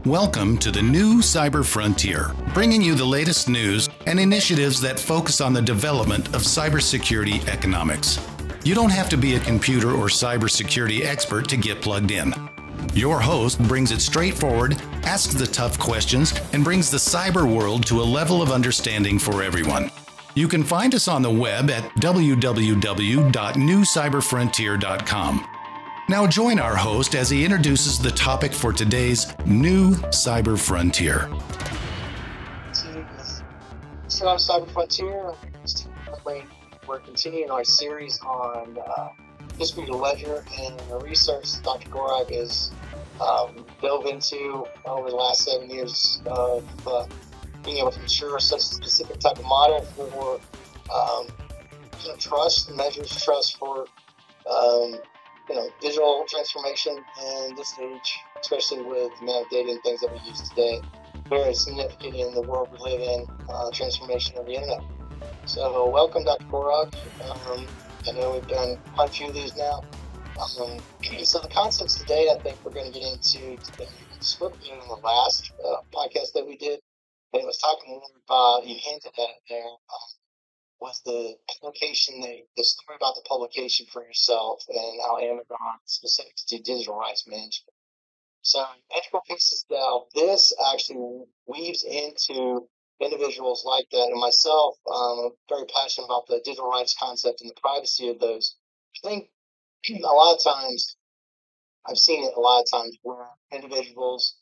Welcome to the new Cyber Frontier, bringing you the latest news and initiatives that focus on the development of cybersecurity economics. You don't have to be a computer or cybersecurity expert to get plugged in. Your host brings it straightforward, asks the tough questions, and brings the cyber world to a level of understanding for everyone. You can find us on the web at www.newcyberfrontier.com. Now join our host as he introduces the topic for today's new Cyber Frontier. So on Cyber Frontier, we're continuing our series on distributed ledger and the research Dr. Gorog has dove into over the last 7 years of being able to ensure such a specific type of model for trust, measures trust for digital transformation in this age, especially with the amount of data and things that we use today. Very significant in the world we live in, transformation of the internet. So welcome, Dr. Gorog. I know we've done quite a few of these now. So the concepts today, I think we're going to get into today. Spoke in the last podcast that we did, and it was talking more about, you hinted at it there, was the publication, the story about the publication for yourself and how Amazon specifics to digital rights management. So integral pieces now, this actually weaves into individuals like that. And myself, I'm very passionate about the digital rights concept and the privacy of those. I think a lot of times, I've seen it a lot of times where individuals,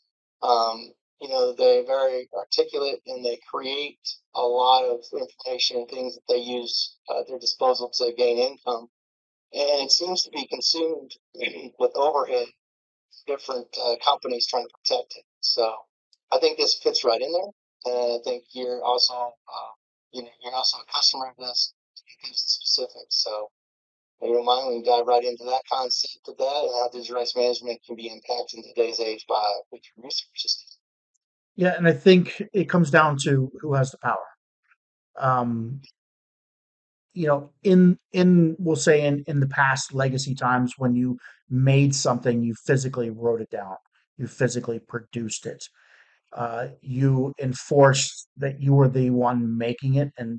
they're very articulate and they create a lot of information and things that they use at their disposal to gain income. And it seems to be consumed with overhead, different companies trying to protect it. So I think this fits right in there. And I think you're also, you're also a customer of this. It's specific. So if you don't mind, we can dive right into that concept of that and how digital rights management can be impacted in today's age by with your resources. Yeah, and I think it comes down to who has the power. In we'll say in the past legacy times, when you made something, you physically wrote it down, you physically produced it, you enforced that you were the one making it and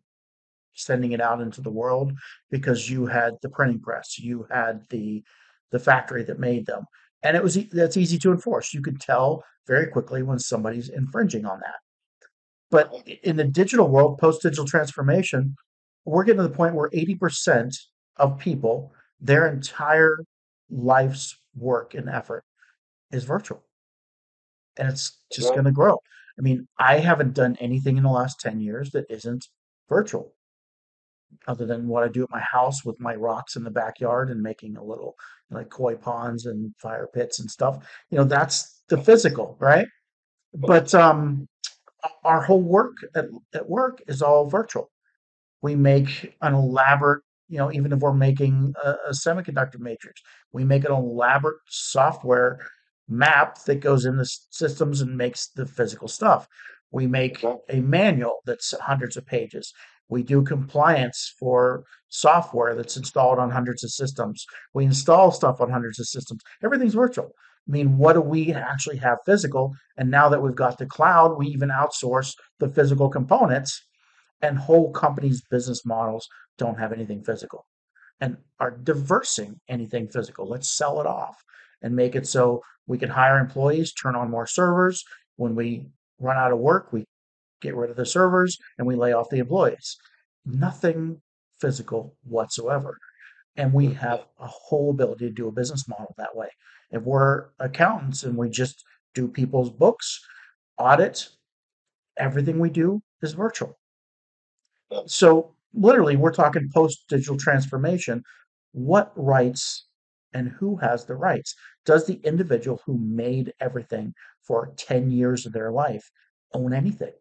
sending it out into the world because you had the printing press, you had the factory that made them, and that's easy to enforce. You could tell very quickly when somebody's infringing on that. But in the digital world, post-digital transformation, we're getting to the point where 80% of people, their entire life's work and effort is virtual. And it's just going to grow. I mean, I haven't done anything in the last 10 years that isn't virtual, other than what I do at my house with my rocks in the backyard and making a little like koi ponds and fire pits and stuff. That's the physical, right? But our whole work at work is all virtual. We make an elaborate, even if we're making a semiconductor matrix, we make an elaborate software map that goes in the systems and makes the physical stuff. We make a manual that's hundreds of pages. We do compliance for software that's installed on hundreds of systems. We install stuff on hundreds of systems. Everything's virtual. I mean, what do we actually have physical? And now that we've got the cloud, we even outsource the physical components, and whole companies' business models don't have anything physical and are diversing anything physical. Let's sell it off and make it so we can hire employees, turn on more servers. When we run out of work, we get rid of the servers and we lay off the employees. Nothing physical whatsoever. And we have a whole ability to do a business model that way. If we're accountants and we just do people's books, audit, everything we do is virtual. So literally, we're talking post-digital transformation. What rights and who has the rights? Does the individual who made everything for 10 years of their life own anything?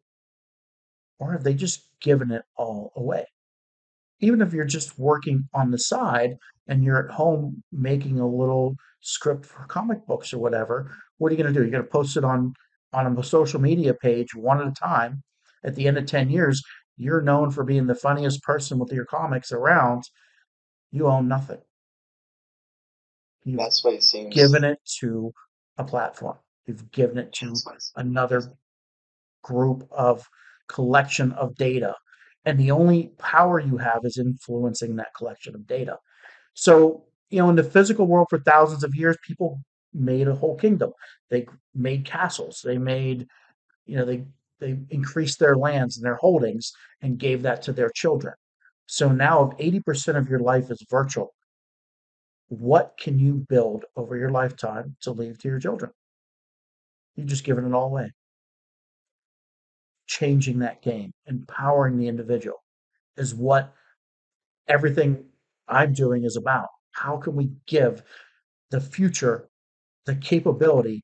Or have they just given it all away? Even if you're just working on the side and you're at home making a little script for comic books or whatever, what are you going to do? You're going to post it on a social media page one at a time. At the end of 10 years, you're known for being the funniest person with your comics around. You own nothing. That's what it seems. Given it to a platform. You've given it to another group of collection of data. And the only power you have is influencing that collection of data. So, in the physical world for thousands of years, people made a whole kingdom. They made castles. They made, you know, they increased their lands and their holdings and gave that to their children. So now if 80% of your life is virtual, what can you build over your lifetime to leave to your children? You've just given it all away. Changing that game, empowering the individual is what everything I'm doing is about. How can we give the future the capability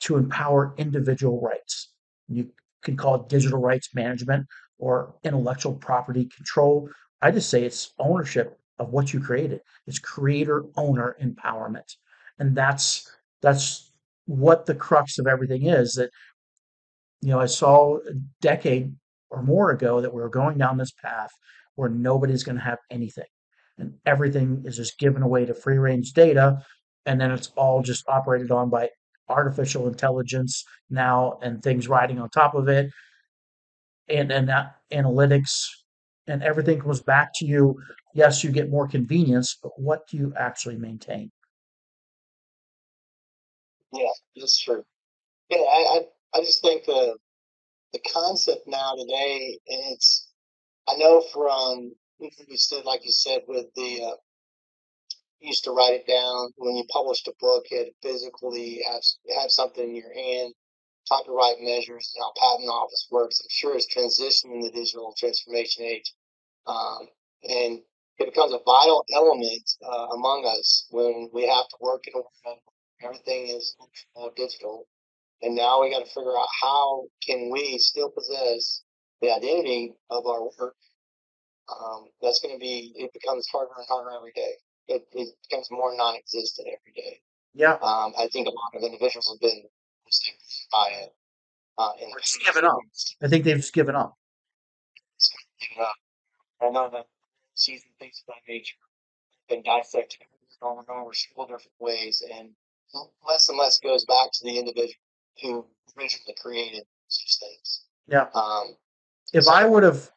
to empower individual rights? You can call it digital rights management or intellectual property control. I just say it's ownership of what you created. It's creator owner empowerment. And that's what the crux of everything is. That I saw a decade or more ago that we were going down this path where nobody's going to have anything. And everything is just given away to free range data. And then it's all just operated on by artificial intelligence now and things riding on top of it and that analytics and everything comes back to you. Yes, you get more convenience, but what do you actually maintain? Yeah, that's true. Yeah, I just think the concept now today, and I know from you said, like you said, with the you used to write it down when you published a book, you had to physically have something in your hand, copyright measures, how patent office works. I'm sure it's transitioning in the digital transformation age, and it becomes a vital element among us when we have to work in a world where everything is digital. And now we got to figure out how can we still possess the identity of our work. That's going to be, it becomes harder and harder every day. It becomes more non-existent every day. Yeah. I think a lot of individuals have been by it. Or just given up. I think they've just given up. I know that season things by nature been dissected over and over several different ways, and less goes back to the individual who originally created these things. Yeah. If I would have,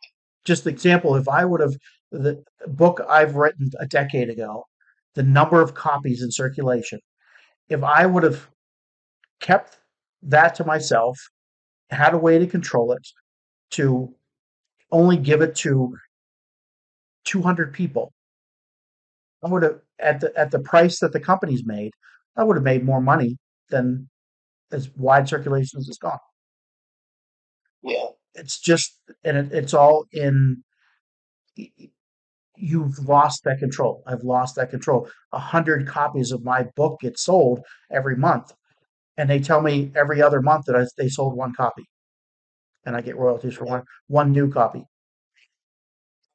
just example, if I would have, the book I've written a decade ago, the number of copies in circulation, if I would have kept that to myself, had a way to control it, to only give it to 200 people, I would have at the price that the company's made, I would have made more money than as wide circulation as it's gone. Yeah. It's just, and it's all in. You've lost that control. I've lost that control. 100 copies of my book get sold every month, and they tell me every other month that they sold one copy, and I get royalties for one new copy.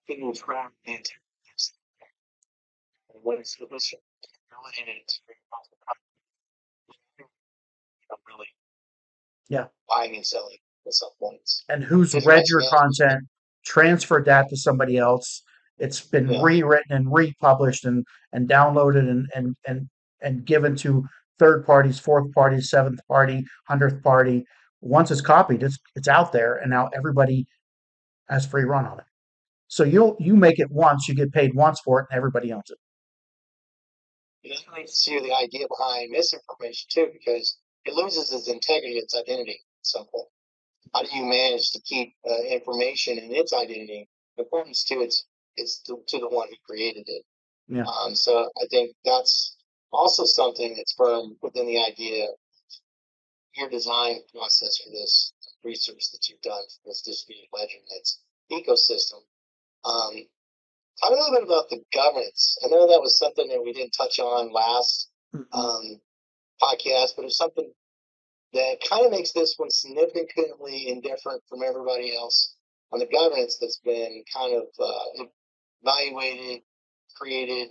People track and what is the mission? Really Yeah. buying and selling at some points. And who's read your content, transferred that to somebody else. It's been rewritten and republished and downloaded and given to third parties, fourth parties, seventh party, 100th party. Once it's copied, it's out there, and now everybody has free run on it. So you make it once, you get paid once for it, and everybody owns it. It leads to the idea behind misinformation too, because it loses its integrity, its identity at some point. How do you manage to keep information and its identity importance to to the one who created it? Yeah. So I think that's also something that's from within the idea of your design process for this research that you've done for this distributed ledger and its ecosystem. Talk a little bit about the governance. I know that was something that we didn't touch on last podcast, but it's something that kind of makes this one significantly indifferent from everybody else on the governance that's been kind of evaluated, created,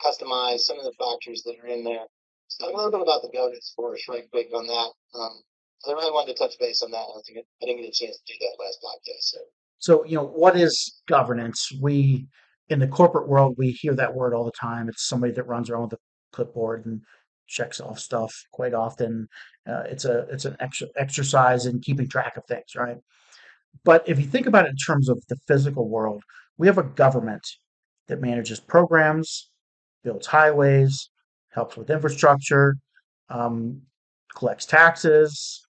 customized, some of the factors that are in there. So talk a little bit about the governance for us, right quick on that. I really wanted to touch base on that. I didn't get a chance to do that last podcast. So, what is governance? We, in the corporate world, we hear that word all the time. It's somebody that runs around with a clipboard and checks off stuff quite often. It's an exercise in keeping track of things, right? But if you think about it in terms of the physical world, we have a government that manages programs, builds highways, helps with infrastructure, um, collects taxes,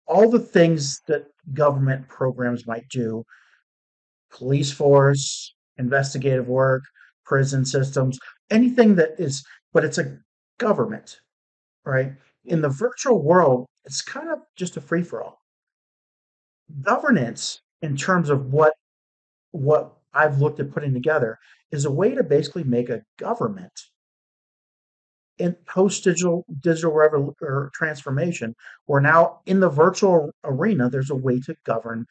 all the things that government programs might do, police force, investigative work, prison systems, anything that is, but it's a government, right? In the virtual world, it's kind of just a free for all. Governance, in terms of what I've looked at putting together, is a way to basically make a government in post digital transformation, where now in the virtual arena, there's a way to govern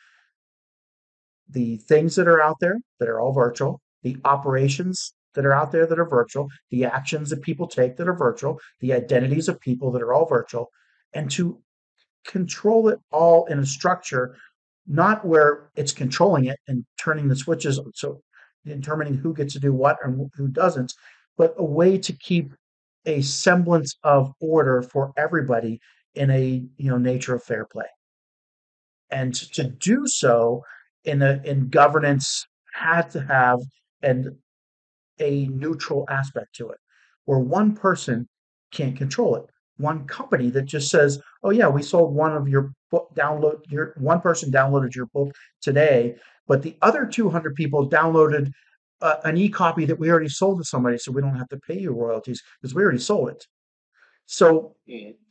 the things that are out there that are all virtual, the operations that are out there that are virtual, the actions that people take that are virtual, the identities of people that are all virtual, and to control it all in a structure, not where it's controlling it and turning the switches, so determining who gets to do what and who doesn't, but a way to keep a semblance of order for everybody in a nature of fair play. And to do so in governance had to have an a neutral aspect to it, where one person can't control it. One company that just says, "Oh yeah, we sold one of your book download your one person downloaded your book today, but the other 200 people downloaded an e-copy that we already sold to somebody, so we don't have to pay you royalties because we already sold it." So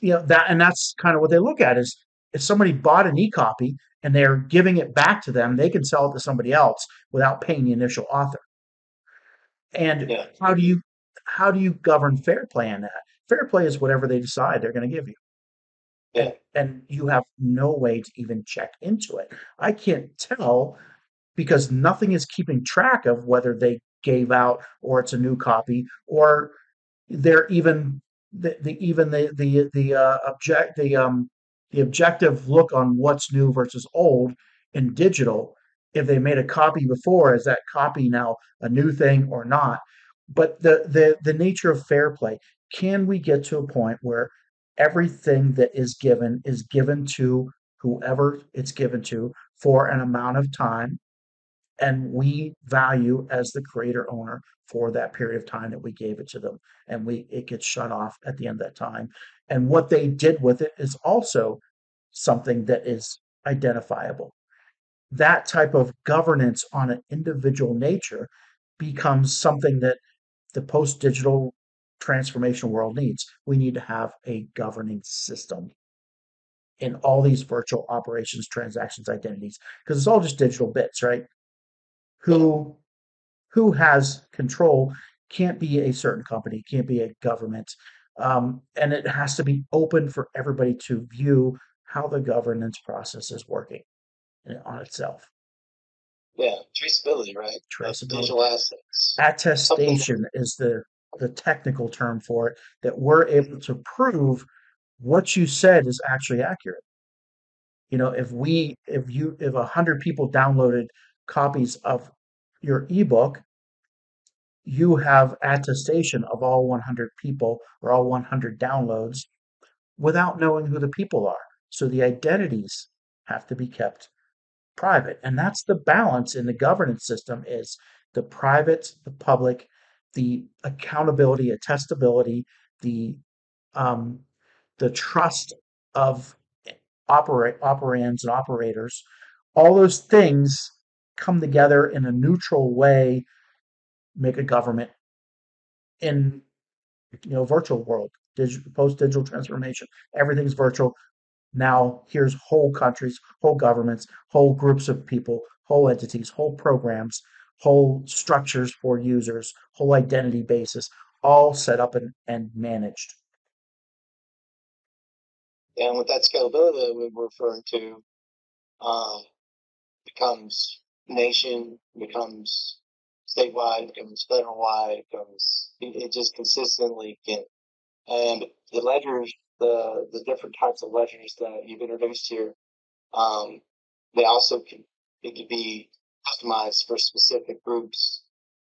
that's kind of what they look at is if somebody bought an e-copy and they're giving it back to them, they can sell it to somebody else without paying the initial author. And Yeah. how do you govern fair play in that? Fair play is whatever they decide they're going to give you, Yeah. and you have no way to even check into it. I can't tell because nothing is keeping track of whether they gave out or it's a new copy or they're even the objective look on what's new versus old in digital. If they made a copy before, is that copy now a new thing or not? But the nature of fair play, can we get to a point where everything that is given to whoever it's given to for an amount of time, and we value as the creator owner for that period of time that we gave it to them, and we it gets shut off at the end of that time, and what they did with it is also something that is identifiable. That type of governance on an individual nature becomes something that the post digital transformation world needs. We need to have a governing system in all these virtual operations, transactions, identities, because it's all just digital bits, right? who who has control can't be a certain company, can't be a government, and it has to be open for everybody to view how the governance process is working on itself. Yeah. Traceability, right? Of Traceability, digital assets. Something attestation is the technical term for it. That we're able to prove what you said is actually accurate. If 100 people downloaded copies of your ebook, you have attestation of all 100 people or all 100 downloads without knowing who the people are. So the identities have to be kept private. And that's the balance in the governance system is the private, the public, the accountability, attestability, the um, the trust of operands and operators. All those things come together in a neutral way, make a government in virtual world, post digital transformation. Everything's virtual. Now here's whole countries, whole governments, whole groups of people, whole entities, whole programs, whole structures for users, whole identity bases, all set up and managed. and with that scalability that we were referring to, um, becomes nation, becomes statewide, becomes federal-wide, it just consistently can. And the ledgers, the different types of ledgers that you've introduced here, um, they also it can be customized for specific groups,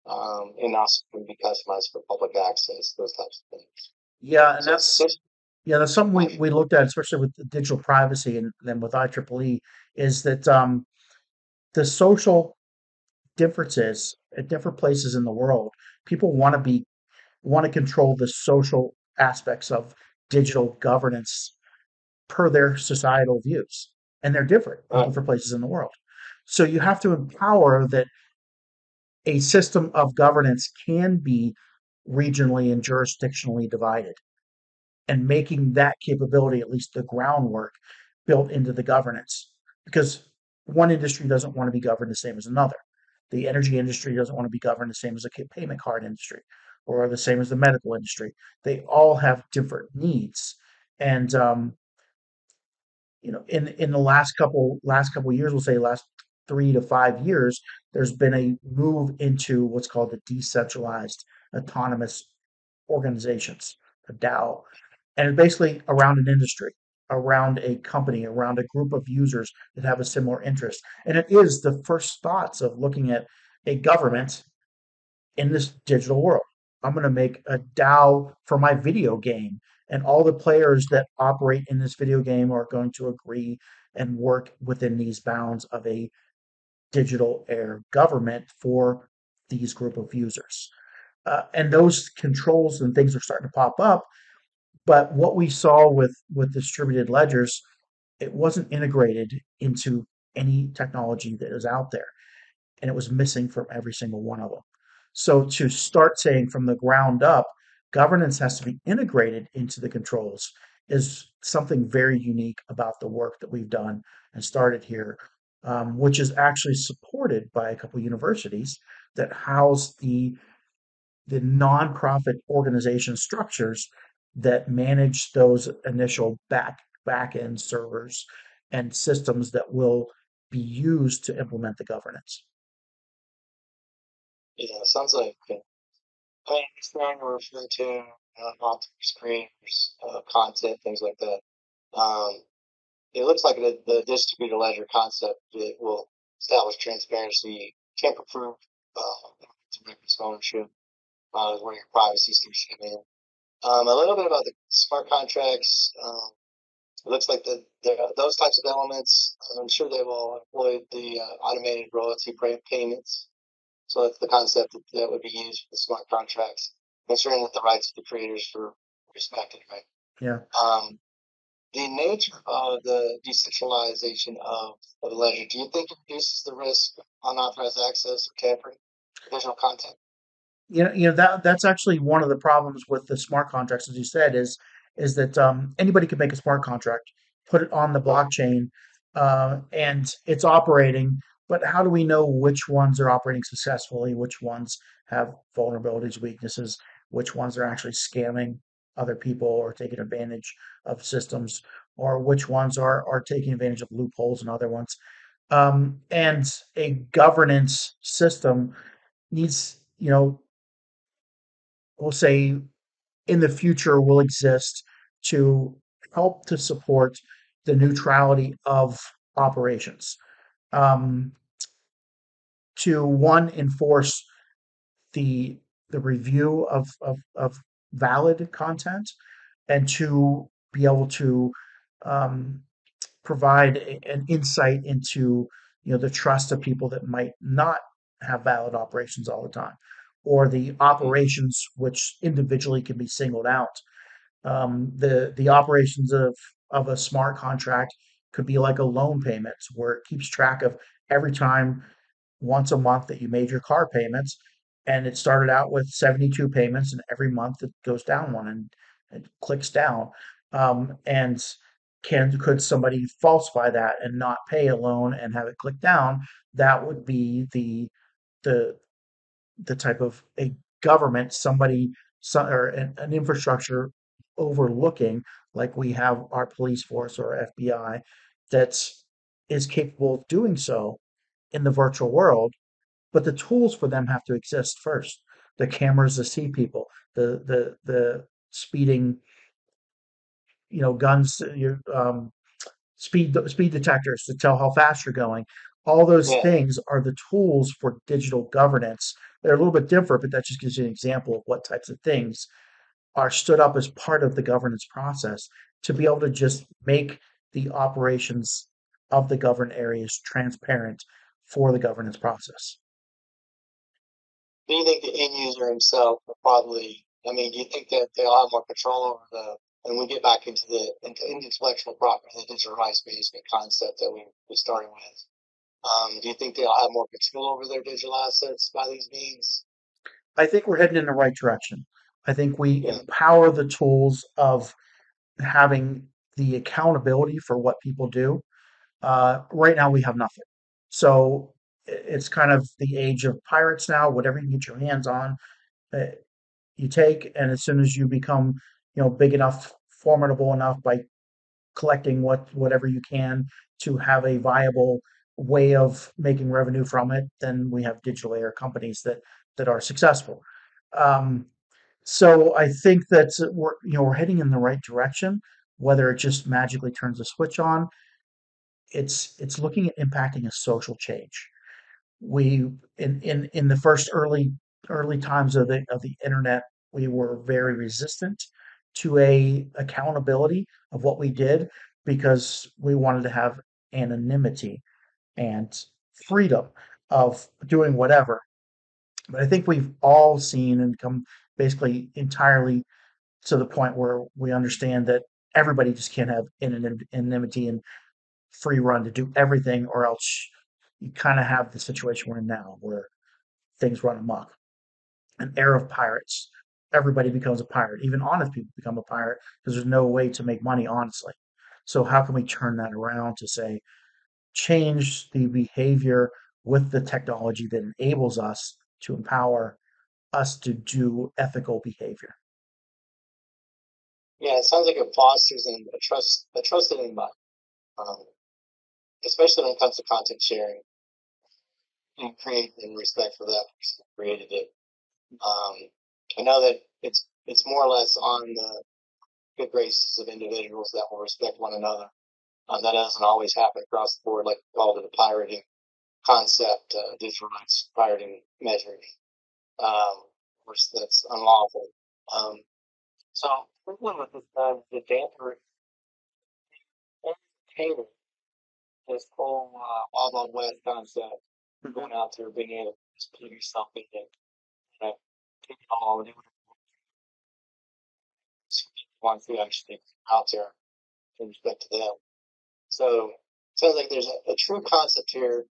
and also can be customized for public access, those types of things. Yeah, and So it's that's Yeah, that's something we looked at, especially with the digital privacy and then with IEEE, is that the social differences at different places in the world, people want to control the social aspects of digital governance per their societal views, and they're different in Right. different places in the world. So you have to empower that a system of governance can be regionally and jurisdictionally divided, and making that capability, at least the groundwork, built into the governance. Because one industry doesn't want to be governed the same as another. The energy industry doesn't want to be governed the same as the payment card industry or the same as the medical industry. They all have different needs. And in the last couple years, we'll say last 3 to 5 years, there's been a move into what's called the decentralized autonomous organizations, a DAO, and it's basically around an industry, around a company, around a group of users that have a similar interest. And it is the first thoughts of looking at a government in this digital world. I'm going to make a DAO for my video game, and all the players that operate in this video game are going to agree and work within these bounds of a digital air government for these group of users. And those controls and things are starting to pop up. But what we saw with distributed ledgers, it wasn't integrated into any technology that is out there, and it was missing from every single one of them. So to start saying from the ground up, governance has to be integrated into the controls is something very unique about the work that we've done and started here, which is actually supported by a couple universities that house the nonprofit organization structures that manage those initial back end servers and systems that will be used to implement the governance. Yeah, sounds like I understand we're referring to multiple screens, content, things like that. Um, it looks like the distributed ledger concept it will establish transparency, tamper-proof, records ownership, where your privacy starts to come in. A little bit about the smart contracts. It looks like those types of elements. I'm sure they will avoid the automated royalty payments. So that's the concept that would be used for the smart contracts, ensuring that the rights of the creators are respected, right? Yeah. Um, the nature of the decentralization of the ledger, do you think it reduces the risk of unauthorized access or tampering with digital content? That's actually one of the problems with the smart contracts, as you said, is that anybody can make a smart contract, put it on the Right. blockchain, and it's operating. But how do we know which ones are operating successfully, which ones have vulnerabilities, weaknesses, which ones are actually scamming other people or taking advantage of systems, or which ones are taking advantage of loopholes and other ones? And a governance system needs, we'll say in the future will exist to help to support the neutrality of operations. Um, to one, enforce the the review of valid content, and to be able to um, provide an insight into the trust of people that might not have valid operations all the time, or the operations which individually can be singled out. The operations of a smart contract could be like a loan payment where it keeps track of every time once a month that you made your car payments, and it started out with 72 payments, and every month it goes down one and it clicks down. And could somebody falsify that and not pay a loan and have it click down? That would be the the type of a government, somebody, or an infrastructure overlooking, like we have our police force or FBI, that is capable of doing so in the virtual world. But the tools for them have to exist first. The cameras to see people, the speeding, guns, your speed detectors to tell how fast you're going. All those Yeah. things are the tools for digital governance. They're a little bit different, but that just gives you an example of what types of things are stood up as part of the governance process to be able to just make the operations of the governed areas transparent for the governance process. Do you think the end user himself will probably, I mean, do you think that they'll have more control over and we get back into the intellectual property, the digital rights management concept that we started with? Do you think they'll have more control over their digital assets by these means? I think we're heading in the right direction. I think we Yeah, empower the tools of having the accountability for what people do. Right now, we have nothing. So it's kind of the age of pirates now. Whatever you get your hands on, uh, you take, and as soon as you become, big enough, formidable enough by collecting whatever you can to have a viable way of making revenue from it, then we have digital air companies that are successful. Um, so I think that we're heading in the right direction. Whether it just magically turns a switch on, it's looking at impacting a social change. We in the first early times of the internet, we were very resistant to a accountability of what we did because we wanted to have anonymity and freedom of doing whatever. But I think we've all seen and come basically entirely to the point where we understand that everybody just can't have anonymity and free run to do everything, or else you kind of have the situation we're in now where things run amok. An era of pirates. Everybody becomes a pirate. Even honest people become a pirate because there's no way to make money honestly. So how can we turn that around to say change the behavior with the technology that enables us to empower us to do ethical behavior? yeah. It sounds like it fosters a trusted environment, um, especially when it comes to content sharing and create in respect for that person who created it. Um, I know that it's more or less on the good graces of individuals that will respect one another. That doesn't always happen across the board, like we called it a pirating concept, digital rights pirating measures, which that's unlawful. Um, so, quickly with this, the damper entertaining this whole Wild Wild West concept, going out there, being able to just put yourself in it, you know, take it all, and do whatever you want to actually out there in respect to them. So, it sounds like there's a true concept here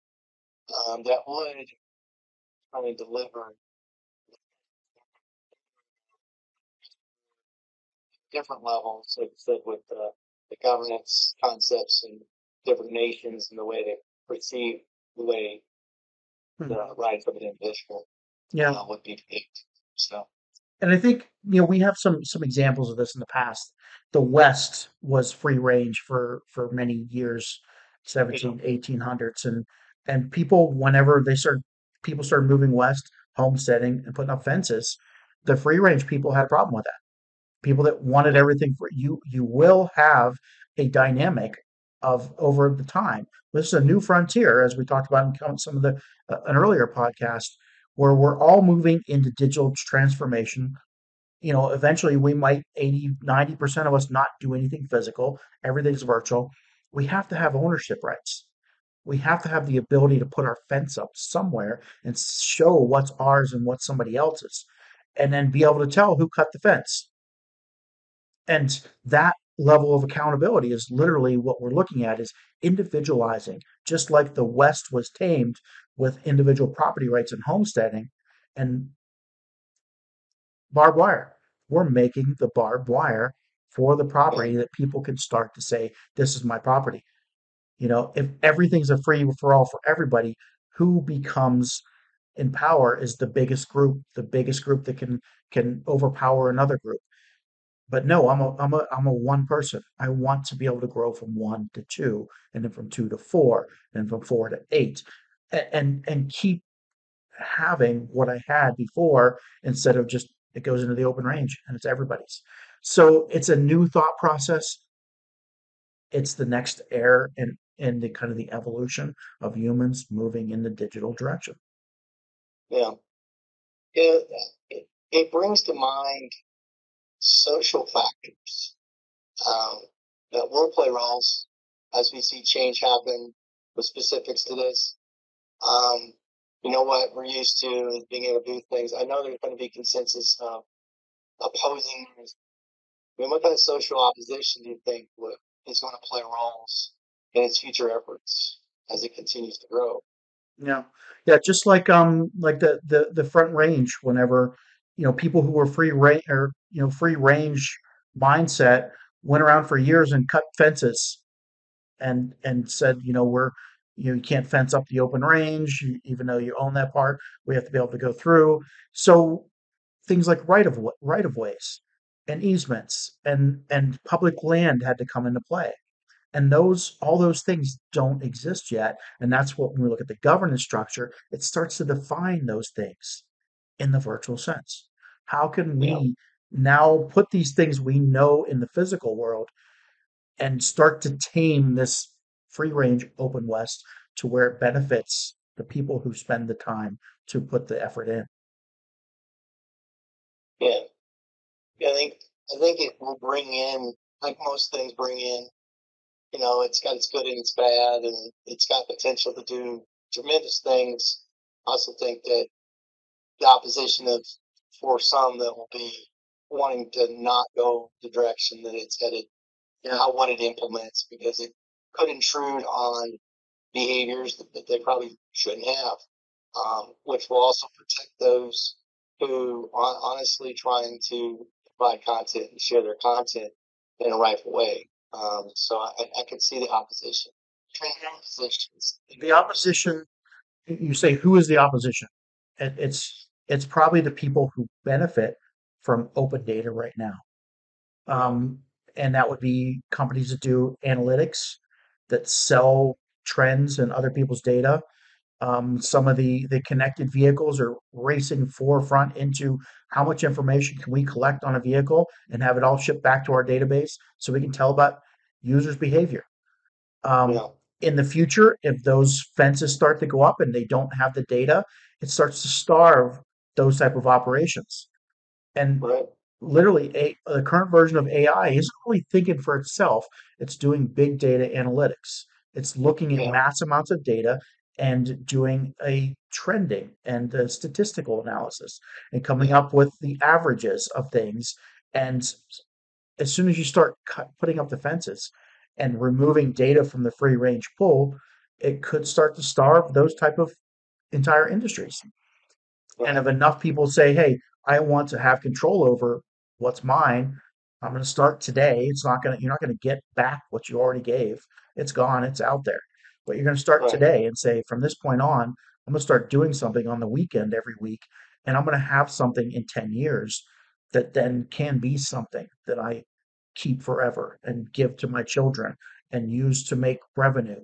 that would kind of deliver different levels, like I said, with the governance concepts and different nations and the way they perceive the way Hmm. the rights of an individual Yeah. would be depicted. So, And I think, we have some examples of this in the past. The West was free range for many years, you know, 17, 1800s, and people whenever people started moving west, homesteading and putting up fences, the free range people had a problem with that. People that wanted yeah, everything for you will have a dynamic of over the time. This is a new frontier, as we talked about in some of the an earlier podcast, where we're all moving into digital transformation. Eventually we might 80-90% of us not do anything physical. Everything's virtual. We have to have ownership rights. We have to have the ability to put our fence up somewhere and show what's ours and what's somebody else's, and then be able to tell who cut the fence. And that level of accountability is literally what we're looking at, is individualizing, just like the West was tamed with individual property rights and homesteading and barbed wire. We're making the barbed wire for the yeah, property that people can start to say, this is my property. If everything's a free for all for everybody, who becomes in power is the biggest group that can overpower another group. But no, I'm a one person. I want to be able to grow from one to two, and then from two to four, and from four to eight, and keep having what I had before, instead of just it goes into the open range and it's everybody's. So it's a new thought process. It's the next era in the kind of the evolution of humans moving in the digital direction. yeah. It, it brings to mind social factors. Um, that will play roles as we see change happen with specifics to this. You know what we're used to is being able to do things. I know there's going to be consensus of opposing. I mean, what kind of social opposition do you think is going to play roles in its future efforts as it continues to grow? Yeah, yeah, just like the Front Range. Whenever people who were free range or free range mindset went around for years and cut fences and said, we're you can't fence up the open range, even though you own that part. We have to be able to go through. So things like right of ways and easements and public land had to come into play. And all those things don't exist yet. And that's what, when we look at the governance structure, it starts to define those things in the virtual sense. How can Yeah, we now put these things we know in the physical world and start to tame this free range open west to where it benefits the people who spend the time to put the effort in? yeah, yeah. I think it will bring in, like most things bring in. It's got its good and its bad, and it's got potential to do tremendous things. I also think that the opposition of for some that will be wanting to not go the direction that it's headed, how what it implements, because it could intrude on behaviors that they probably shouldn't have, which will also protect those who are honestly trying to provide content and share their content in a rightful way. So I can see the opposition. Oppositions. The opposition, you say, who is the opposition? It's probably the people who benefit from open data right now. Yeah, Um, and that would be companies that do analytics, that sell trends and other people's data. Some of the connected vehicles are racing forefront into how much information can we collect on a vehicle and have it all shipped back to our database so we can tell about users' behavior. Um, yeah, in the future, if those fences start to go up and they don't have the data, it starts to starve those type of operations. And right, literally, the current version of AI isn't really thinking for itself. It's doing big data analytics. It's looking at yeah, mass amounts of data and doing a trending and a statistical analysis and coming yeah, up with the averages of things. And as soon as you start putting up the fences and removing data from the free range pool, it could start to starve those type of entire industries. And if right, enough people say, "Hey, I want to have control over what's mine. I'm going to start today." You're not going to get back what you already gave. It's gone, it's out there. But you're going to start right, today and say, from this point on, I'm going to start doing something on the weekend every week, and I'm going to have something in 10 years that then can be something that I keep forever and give to my children and use to make revenue.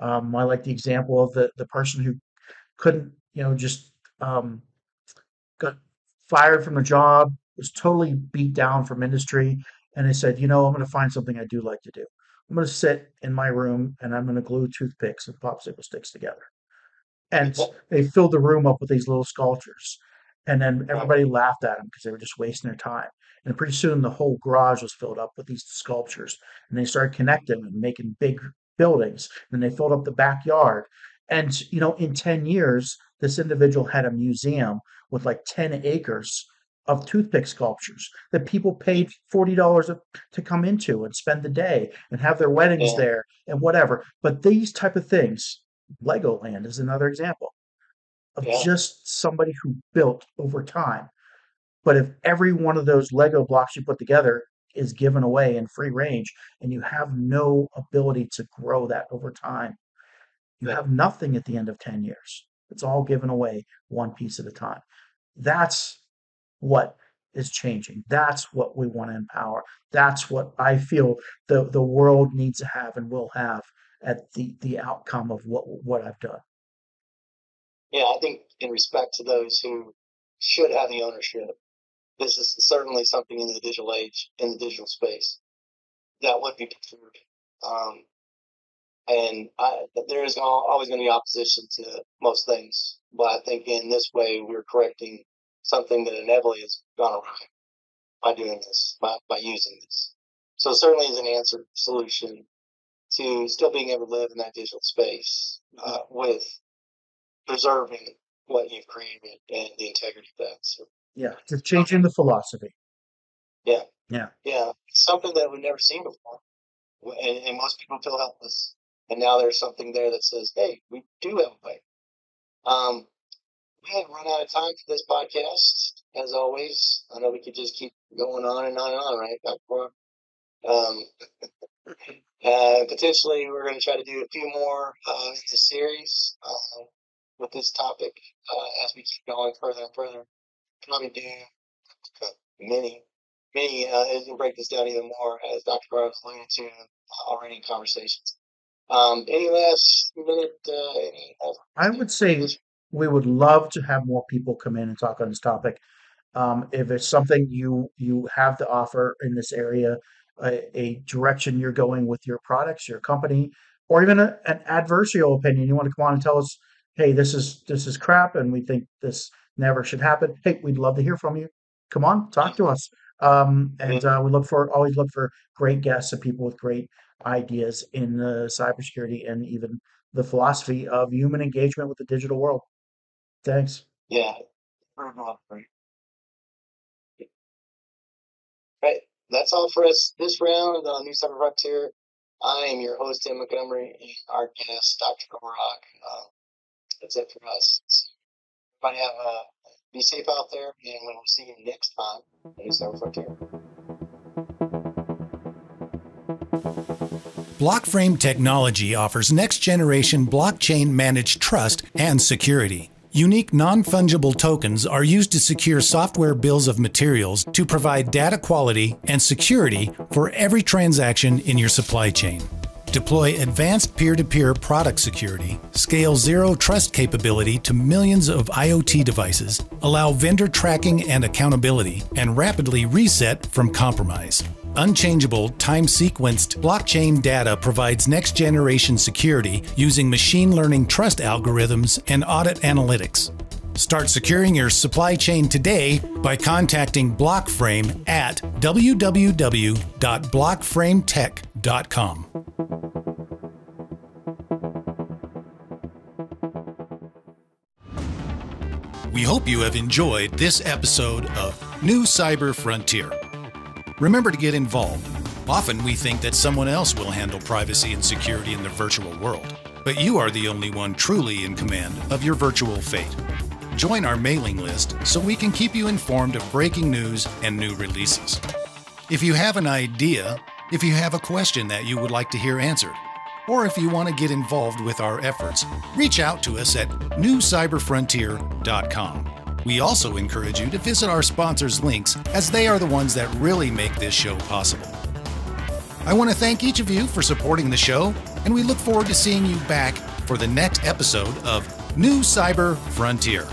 I like the example of the person who couldn't, just um, got fired from the job, was totally beat down from industry, and they said, I'm going to find something I do like to do. I'm going to sit in my room and I'm going to glue toothpicks and popsicle sticks together. And they filled the room up with these little sculptures. And then right, everybody laughed at them because they were just wasting their time. And pretty soon the whole garage was filled up with these sculptures. And they started connecting and making big buildings. And they filled up the backyard. And, in 10 years, this individual had a museum with like 10 acres of toothpick sculptures that people paid $40 to come into and spend the day and have their weddings yeah, there and whatever. But these type of things, Legoland is another example of yeah, just somebody who built over time. But if every one of those Lego blocks you put together is given away in free range and you have no ability to grow that over time, you yeah, have nothing at the end of 10 years. It's all given away one piece at a time. That's what is changing. That's what we want to empower. That's what I feel the world needs to have and will have at the outcome of what I've done. yeah. I think in respect to those who should have the ownership, this is certainly something in the digital age, in the digital space, that would be preferred. Um, and there is always going to be opposition to most things, but I think in this way we're correcting something that inevitably has gone awry by doing this, by using this. So it certainly is an answer solution to still being able to live in that digital space with preserving what you've created and the integrity of that. So, Yeah, to changing the philosophy. yeah, Yeah. yeah, it's something that we've never seen before, and most people feel helpless. And now there's something there that says, "Hey, we do have a way." We have run out of time for this podcast, as always. I know we could just keep going on and on and on, right, Dr. Gorog? Potentially, we're going to try to do a few more in this series with this topic as we keep going further and further. Probably do many. It'll break this down even more, as Dr. Gorog alluded to already in conversations. Any last minute? I would say we would love to have more people come in and talk on this topic. If it's something you have to offer in this area, a direction you're going with your products, your company, or even an adversarial opinion, you want to come on and tell us, hey, this is crap, and we think this never should happen. Hey, we'd love to hear from you. Come on, talk to us. And we always look for great guests and people with great ideas in cybersecurity and even the philosophy of human engagement with the digital world. Thanks. Yeah. Right. That's all for us this round on New Cyber Frontier. I am your host, Tim Montgomery, and our guest, Dr. Gorog. That's it for us. Everybody be safe out there, and we'll see you next time on New Cyber Frontier. Blockframe technology offers next-generation blockchain-managed trust and security. Unique non-fungible tokens are used to secure software bills of materials to provide data quality and security for every transaction in your supply chain. Deploy advanced peer-to-peer product security, scale zero trust capability to millions of IoT devices, allow vendor tracking and accountability, and rapidly reset from compromise. Unchangeable, time-sequenced blockchain data provides next-generation security using machine learning trust algorithms and audit analytics. Start securing your supply chain today by contacting Blockframe at www.blockframetech.com. We hope you have enjoyed this episode of New Cyber Frontier. Remember to get involved. Often we think that someone else will handle privacy and security in the virtual world, but you are the only one truly in command of your virtual fate. Join our mailing list so we can keep you informed of breaking news and new releases. If you have an idea, if you have a question that you would like to hear answered, or if you want to get involved with our efforts, reach out to us at newcyberfrontier.com. We also encourage you to visit our sponsors' links, as they are the ones that really make this show possible. I want to thank each of you for supporting the show, and we look forward to seeing you back for the next episode of New Cyber Frontier.